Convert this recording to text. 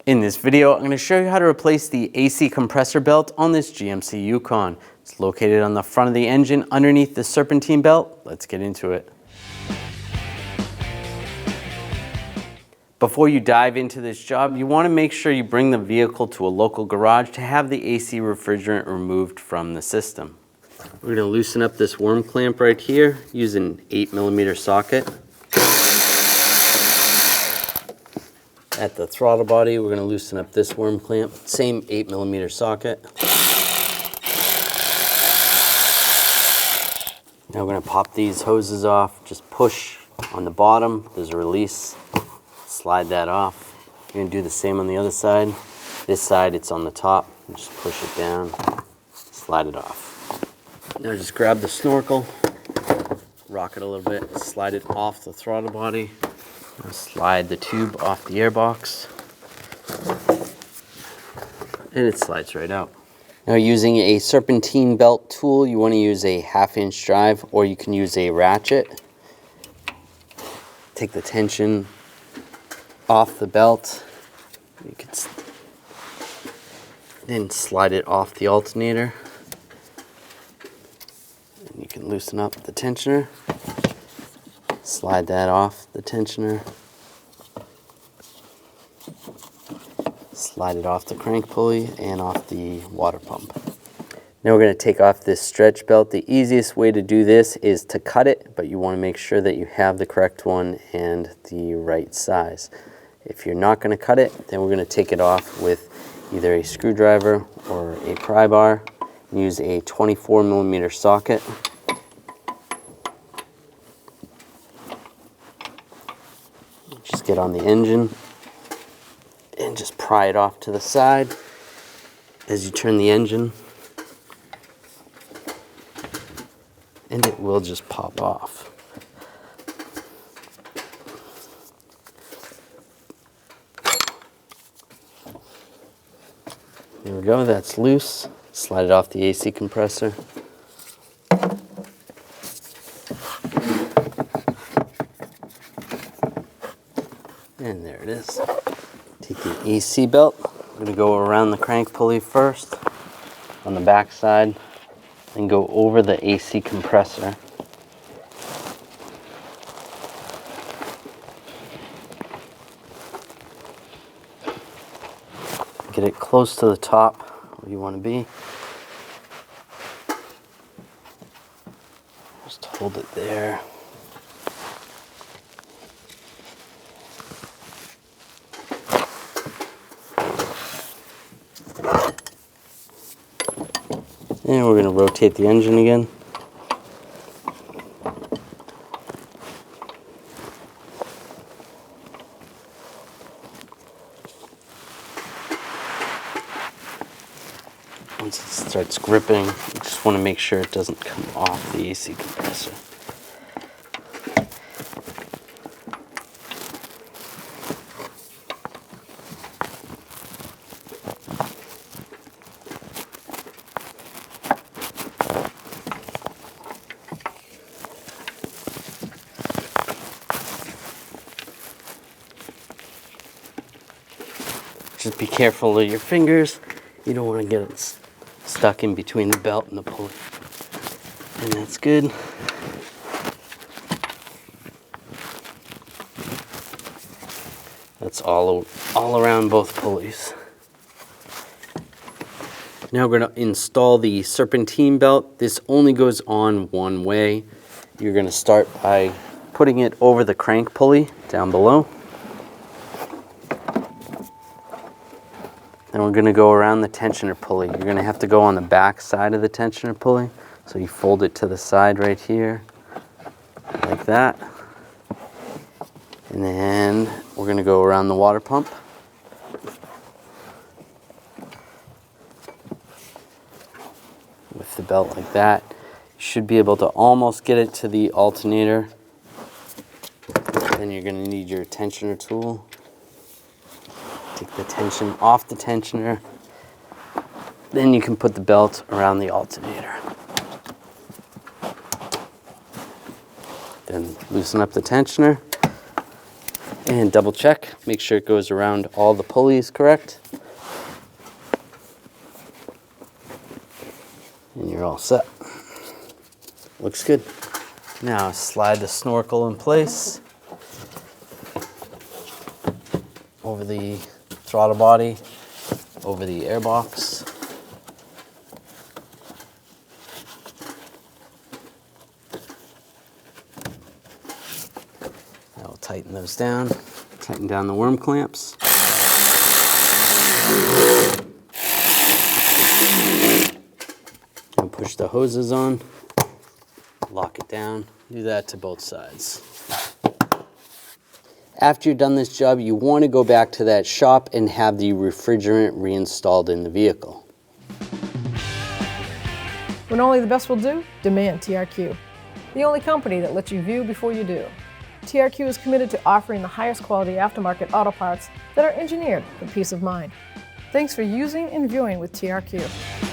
In this video, I'm going to show you how to replace the AC compressor belt on this GMC Yukon. It's located on the front of the engine underneath the serpentine belt. Let's get into it. Before you dive into this job, you want to make sure you bring the vehicle to a local garage to have the AC refrigerant removed from the system. We're going to loosen up this worm clamp right here using an 8mm socket. At the throttle body, we're going to loosen up this worm clamp, same 8mm socket. Now we're going to pop these hoses off. Just push on the bottom, there's a release, slide that off. You're going to do the same on the other side. This side, it's on the top, just push it down, slide it off. Now just grab the snorkel, rock it a little bit, slide it off the throttle body. Now slide the tube off the airbox, and it slides right out. Now using a serpentine belt tool, you want to use a 1/2-inch drive, or you can use a ratchet. Take the tension off the belt. You can then slide it off the alternator. And you can loosen up the tensioner. Slide that off the tensioner. Slide it off the crank pulley and off the water pump. Now we're going to take off this stretch belt. The easiest way to do this is to cut it, but you want to make sure that you have the correct one and the right size. If you're not going to cut it, then we're going to take it off with either a screwdriver or a pry bar. Use a 24mm socket. Just get on the engine and just pry it off to the side as you turn the engine, and it will just pop off. There we go, that's loose. Slide it off the AC compressor. And there it is. Take the AC belt. I'm going to go around the crank pulley first on the back side and go over the AC compressor. Get it close to the top where you want to be. Just hold it there. And we're going to rotate the engine again. Once it starts gripping, you just want to make sure it doesn't come off the AC compressor. Just be careful of your fingers. You don't want to get it stuck in between the belt and the pulley. And that's good. That's all around both pulleys. Now we're going to install the serpentine belt. This only goes on one way. You're going to start by putting it over the crank pulley down below. Then we're going to go around the tensioner pulley. You're going to have to go on the back side of the tensioner pulley. So you fold it to the side right here, like that. And then we're going to go around the water pump. With the belt like that. You should be able to almost get it to the alternator. Then you're going to need your tensioner tool. Take the tension off the tensioner. Then you can put the belt around the alternator. Then loosen up the tensioner. And double check, make sure it goes around all the pulleys correct. And you're all set. Looks good. Now slide the snorkel in place over the throttle body, over the airbox. Now we'll tighten those down. Tighten down the worm clamps. And push the hoses on. Lock it down. Do that to both sides. After you've done this job, you want to go back to that shop and have the refrigerant reinstalled in the vehicle. When only the best will do, demand TRQ. The only company that lets you view before you do. TRQ is committed to offering the highest quality aftermarket auto parts that are engineered for peace of mind. Thanks for using and viewing with TRQ.